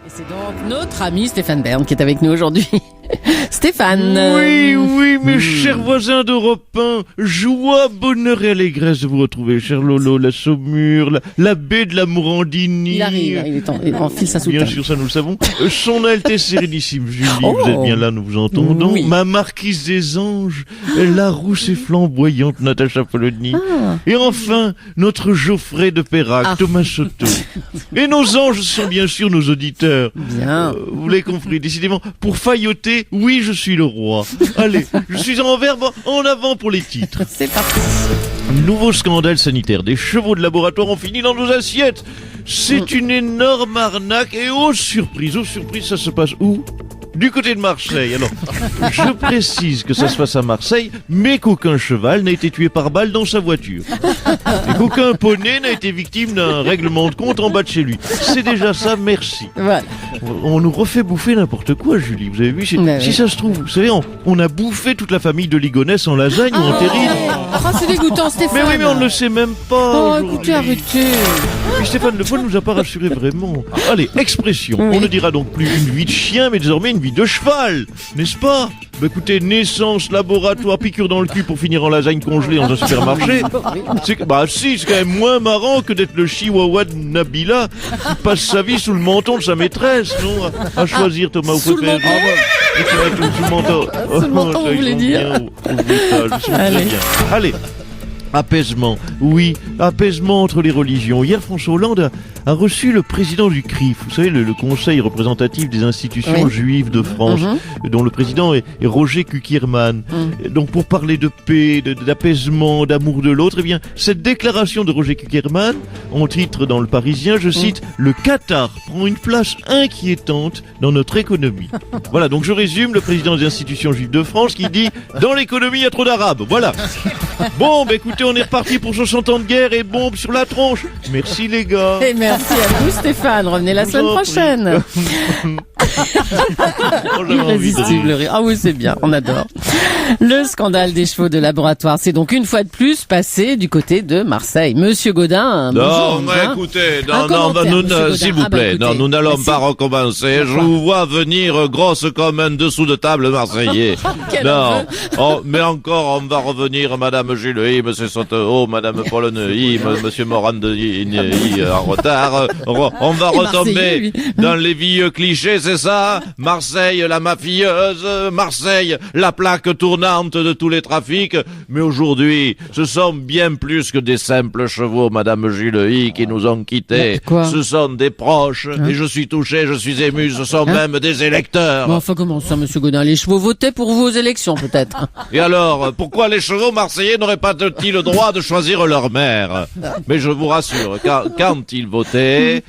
Et c'est donc notre ami Stéphane Bern qui est avec nous aujourd'hui. Stéphane. Oui, mes chers voisins d'Europe 1, joie, bonheur et allégresse de vous retrouver, cher Lolo, la Saumure, la baie de la Morandini. Il arrive, il enfile sa soutane. Bien sûr, ça nous le savons. Son Altesse Sérénissime Julie, vous êtes bien là, nous vous entendons. Oui. Ma Marquise des Anges, la rousse et flamboyante Natacha Polony. Et enfin, notre Geoffrey de Perrac, Thomas Soto. Et nos anges sont bien sûr nos auditeurs. Bien. Vous l'avez compris, décidément, pour failloter, oui, je suis le roi. Allez, je suis en verbe, en avant pour les titres. C'est parti. Nouveau scandale sanitaire. Des chevaux de laboratoire ont fini dans nos assiettes. C'est une énorme arnaque. Et oh surprise, ça se passe où ? Du côté de Marseille. Alors, je précise que ça se passe à Marseille, mais qu'aucun cheval n'a été tué par balle dans sa voiture. Et qu'aucun poney n'a été victime d'un règlement de compte en bas de chez lui. C'est déjà ça, merci. Voilà. On nous refait bouffer n'importe quoi, Julie. Vous avez vu, si oui. ça se trouve, vous savez, on a bouffé toute la famille de Ligonnès en lasagne ou en terrine. C'est dégoûtant, Stéphane. Mais oui, mais on ne le sait même pas. Écoutez, arrêtez. Et puis Stéphane Le Foll nous a pas rassuré vraiment. Allez, expression. On ne dira donc plus une vie de chien, mais désormais une vie de cheval, n'est-ce pas ? Bah écoutez, naissance, laboratoire, piqûre dans le cul pour finir en lasagne congelée dans un supermarché. C'est quand même moins marrant que d'être le chihuahua de Nabila qui passe sa vie sous le menton de sa maîtresse, non ? À choisir, Thomas, vous Sous le préférez. menton. Sous le menton. Sous le menton, vous voulez dire ? Allez. Apaisement, oui, apaisement entre les religions. Hier, François Hollande a reçu le président du CRIF, vous savez, le Conseil représentatif des institutions juives de France, dont le président est Roger Kukierman. Donc pour parler de paix, d'apaisement, d'amour de l'autre, eh bien, cette déclaration de Roger Kukierman, en titre dans Le Parisien, je cite, « Le Qatar prend une place inquiétante dans notre économie ». Voilà, donc je résume, le président des institutions juives de France qui dit « Dans l'économie, il y a trop d'Arabes ». Voilà. Bon, bah écoutez, on est reparti pour 60 ans de guerre et bombe sur la tronche. Merci les gars. Et merci à vous Stéphane, revenez la semaine prochaine. Irrésistible le rire. Ah oui, c'est bien, on adore. Le scandale des chevaux de laboratoire, c'est donc une fois de plus passé du côté de Marseille. Monsieur Gaudin, bonjour. Non, écoutez, s'il vous plaît, nous n'allons pas recommencer. Je vous vois venir grosse comme un dessous de table marseillais. Mais encore, on va revenir, Madame Julie, Monsieur Soto, Madame Polony, Monsieur Morandini en retard. On va retomber dans les vieux clichés, c'est ça ? Marseille, la mafieuse, Marseille, la plaque tournante de tous les trafics. Mais aujourd'hui, ce sont bien plus que des simples chevaux, Madame Julie, qui nous ont quittés. Ce sont des proches, et je suis touché, je suis ému, ce sont même des électeurs. Bon, enfin, comment ça, Monsieur Gaudin ? Les chevaux votaient pour vous aux élections, peut-être. Et alors, pourquoi les chevaux marseillais n'auraient pas-ils le droit de choisir leur maire ? Mais je vous rassure, quand ils votaient,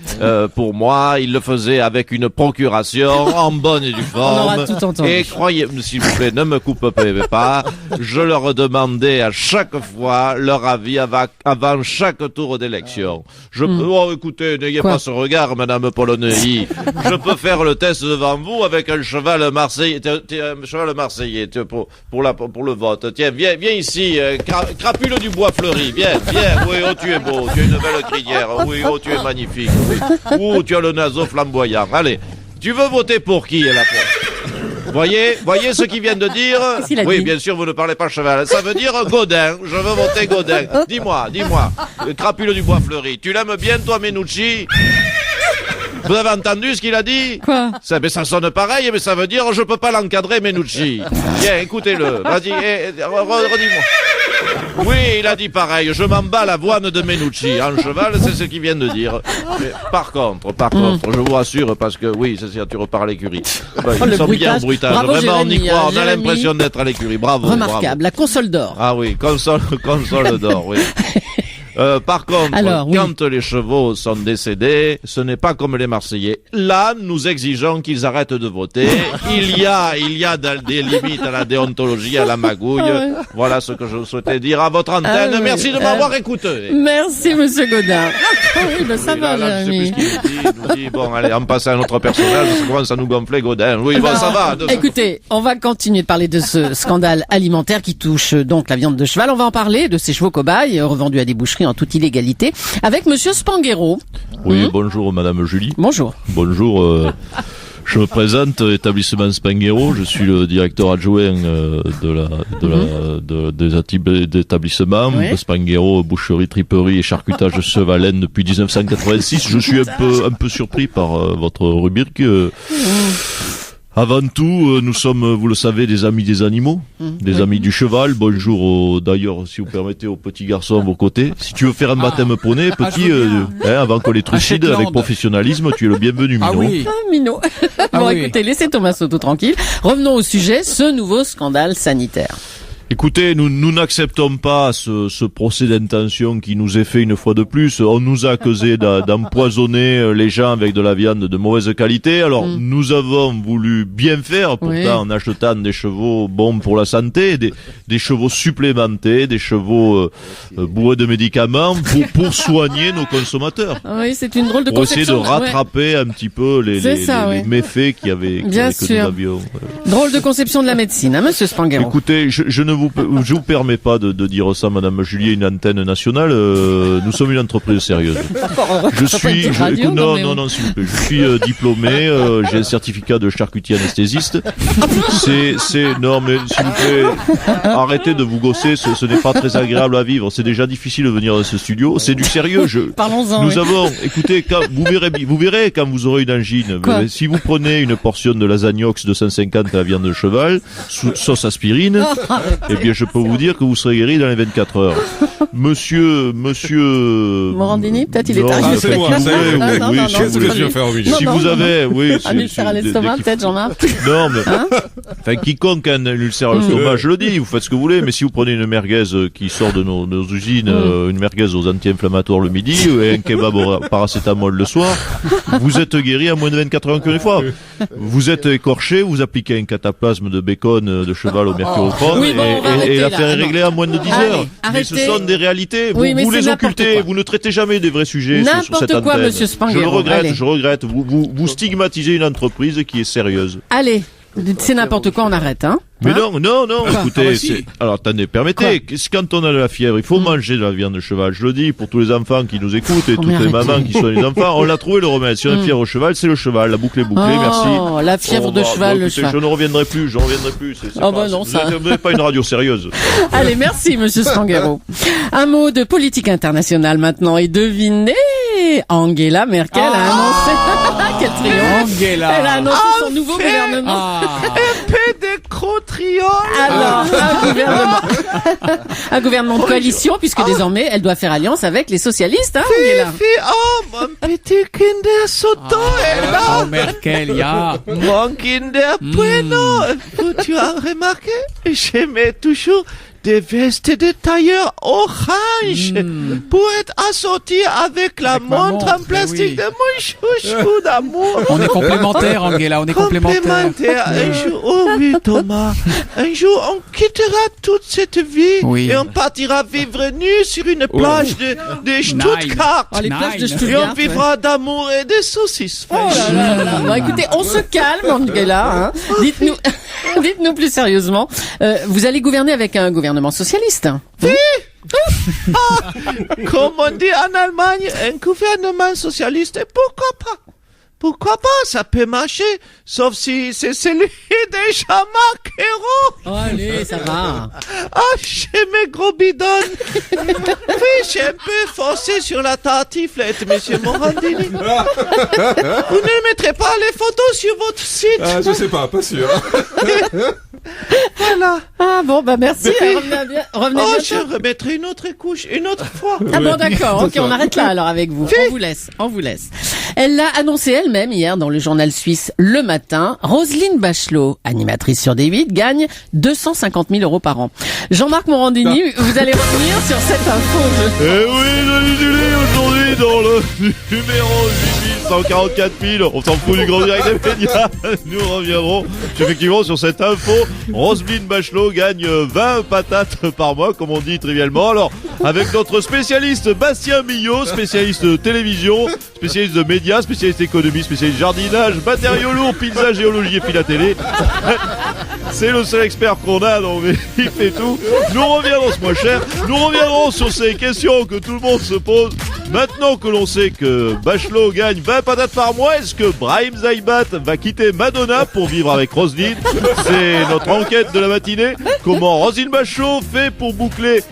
pour moi, ils le faisaient avec une procuration en bonne et due forme. On aura tout entendu. Et croyez, s'il vous plaît, ne me coupez pas, je leur demandais à chaque fois leur avis avant chaque tour d'élection. Écoutez, n'ayez pas ce regard, Madame Polony. Je peux faire le test devant vous avec un cheval marseillais, pour le vote. Tiens, viens ici, crapule du bois fleuri, viens, oui, oh tu es beau, tu as une belle crinière, oui, oh tu es magnifique, oui. Oh tu as le naseau flamboyant, allez, tu veux voter pour qui là? Voyez ce qu'ils viennent de dire? Oui, bien sûr, vous ne parlez pas cheval. Ça veut dire Gaudin. Je veux voter Gaudin. Dis-moi, crapule du bois fleuri. Tu l'aimes bien, toi, Menucci? Vous avez entendu ce qu'il a dit? Quoi? Ça sonne pareil, mais ça veut dire je peux pas l'encadrer, Menucci. Bien, écoutez-le. Vas-y, redis-moi. Oui, il a dit pareil. Je m'en bats l'avoine de Menucci. En cheval, c'est ce qu'il vient de dire. Mais, par contre, je vous rassure, parce que oui, c'est sûr, tu repars à l'écurie. Ils sont bien bruitages. Bravo, vraiment, on y Jérémy, croit. On a l'impression d'être à l'écurie. Bravo. Remarquable. La console d'or. Ah oui, console d'or, oui. Par contre, quand les chevaux sont décédés, ce n'est pas comme les Marseillais. Là, nous exigeons qu'ils arrêtent de voter. Il y a des limites à la déontologie, à la magouille. Voilà ce que je souhaitais dire à votre antenne. Merci de m'avoir écouté. Merci, Monsieur Gaudin. Oui, ça va, Jérémy. Je sais plus ce qu'il nous dit. Bon, allez, on passe à un autre personnage. Ça commence à nous gonfler, Gaudin. Oui, bon, ça va. Écoutez, on va continuer de parler de ce scandale alimentaire qui touche donc la viande de cheval. On va en parler de ces chevaux cobayes revendus à des boucheries en toute illégalité, avec Monsieur Spanghero. Oui, bonjour Madame Julie. Bonjour. Bonjour. Je me présente, établissement Spanghero. Je suis le directeur adjoint des établissements Spanghero, boucherie, triperie et charcutage chevalène depuis 1986. Je suis un peu surpris par votre rubrique. Avant tout, nous sommes, vous le savez, des amis des animaux, des amis du cheval. Bonjour, d'ailleurs, si vous permettez, aux petits garçons à vos côtés. Si tu veux faire un baptême poney, petit, avant qu'on les trucide avec professionnalisme, tu es le bienvenu, Minot. Ah oui, Minot. Écoutez, laissez Thomas Soto tranquille. Revenons au sujet, ce nouveau scandale sanitaire. Écoutez, nous n'acceptons pas ce procès d'intention qui nous est fait une fois de plus. On nous a accusé d'empoisonner les gens avec de la viande de mauvaise qualité. Alors, nous avons voulu bien faire, pourtant, en achetant des chevaux bons pour la santé, des chevaux supplémentés, des chevaux bourrés de médicaments pour soigner nos consommateurs. Oui, c'est une drôle de conception. Pour essayer de rattraper un petit peu les méfaits que nous avions. Drôle de conception de la médecine, hein, Monsieur Spanghero. Écoutez, je ne vous permets pas de dire ça, Madame Julie, une antenne nationale. Nous sommes une entreprise sérieuse. Non, s'il vous plaît. Je suis diplômé. J'ai un certificat de charcutier anesthésiste. Non, mais s'il vous plaît, arrêtez de vous gosser. Ce n'est pas très agréable à vivre. C'est déjà difficile de venir dans ce studio. C'est du sérieux. Parlons-en. Nous avons, écoutez, vous verrez quand vous aurez une angine. Si vous prenez une portion de lasagnox de 150 à la viande de cheval, sauce aspirine, eh bien, je peux vous dire que vous serez guéri dans les 24 heures. Monsieur... Morandini, peut-être il est arrivé. Ah, c'est moi, oui, qu'est-ce que je viens faire au milieu? Si vous avez, un ulcère à l'estomac, peut-être, Jean-Marc? Non, mais, enfin, quiconque a un ulcère à l'estomac, je le dis, vous faites ce que vous voulez, mais si vous prenez une merguez qui sort de nos usines, une merguez aux anti-inflammatoires le midi, et un kebab au paracétamol le soir, vous êtes guéri à moins de 24 heures une fois. Vous êtes écorché, vous appliquez un cataplasme de bacon de cheval au mercurochrome, et l'affaire est réglée à moins de 10 heures. Mais ce sont des réalités. Vous les occultez. Vous ne traitez jamais des vrais sujets sur cette antenne. N'importe quoi, Monsieur Spanghero. Je regrette. Vous stigmatisez une entreprise qui est sérieuse. Allez. C'est n'importe quoi, on arrête, hein? Mais non, écoutez, alors attendez, permettez, quand on a de la fièvre, il faut manger de la viande de cheval, je le dis, pour tous les enfants qui nous écoutent et toutes les mamans qui sont les enfants, on l'a trouvé le remède. Si on a une fièvre au cheval, c'est le cheval, la boucle est bouclée, merci. Oh, la fièvre de cheval, le cheval. Je ne reviendrai plus, vous n'êtes pas une radio sérieuse. Allez, merci, Monsieur Spanghero. Un mot de politique internationale maintenant, et devinez, Angela Merkel a annoncé, quel triomphe. Elle a annoncé son nouveau gouvernement. Alors, un gouvernement de coalition, puisque désormais, elle doit faire alliance avec les socialistes, hein, Angela. Mon petit Kinder Soto est là. Oh, Merkel, Mon Kinder Bueno. Tu as remarqué? J'aimais toujours des vestes de tailleur orange pour être assorti avec la montre en plastique de mon chouchou d'amour. On est complémentaires, Angela, on est complémentaires. Un jour, oh oui, Thomas, un jour on quittera toute cette vie et on partira vivre nu sur une plage de Stuttgart. Les plages de Stuttgart. Et on vivra d'amour et de saucisses. Oh là là là. Bon, écoutez, on se calme, Angela. Hein. Dites-nous plus sérieusement, vous allez gouverner avec un gouvernement socialiste. Oui. Comme on dit en Allemagne, un gouvernement socialiste, pourquoi pas? Pourquoi pas? Ça peut marcher, sauf si c'est celui de Jean-Marc Ayrault. Allez, ça va. Ah, j'ai mes gros bidons. Oui, j'ai un peu forcé sur la tartiflette, monsieur Morandini. Vous ne mettrez pas les photos sur votre site? Ah, je sais pas sûr. Voilà. Ah bon, bah merci. Revenez bien. Je remettrai une autre couche, une autre fois. Ah bon, d'accord. Ok, on arrête là alors avec vous. On vous laisse. Elle l'a annoncé elle-même hier dans le journal suisse Le Matin. Roselyne Bachelot, animatrice sur D8, gagne 250 000 euros par an. Jean-Marc Morandini, vous allez revenir sur cette info. Eh oui, Julie, aujourd'hui dans le numéro 8144 000, on s'en fout du grand direct des médias. Nous reviendrons effectivement sur cette info. Roselyne Bachelot gagne 20 patates par mois, comme on dit trivialement. Alors, avec notre spécialiste Bastien Millot, spécialiste de télévision, spécialiste de médias, spécialiste économie, spécialiste jardinage, matériaux lourds, pizza, géologie et philatélie. C'est le seul expert qu'on a, donc il fait tout. Nous reviendrons ce moins cher. Nous reviendrons sur ces questions que tout le monde se pose. Maintenant que l'on sait que Bachelot gagne 20 patates par mois, est-ce que Brahim Zaïbat va quitter Madonna pour vivre avec Roselyne? C'est notre enquête de la matinée. Comment Roselyne Bachelot fait pour boucler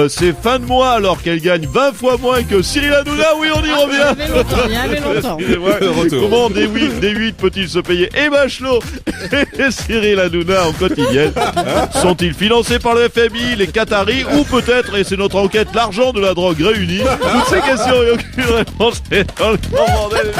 ses fins de mois alors qu'elle gagne 20 fois moins que Cyril Hanouna? Oui, on y revient. Il y avait longtemps. Comment D8 peut-il se payer et Bachelot et Cyril Hanouna en quotidienne? Sont-ils financés par le FMI, les Qataris ou peut-être, et c'est notre enquête, l'argent de la drogue réuni? Toutes ces questions et aucune réponse est dans le grand bordel.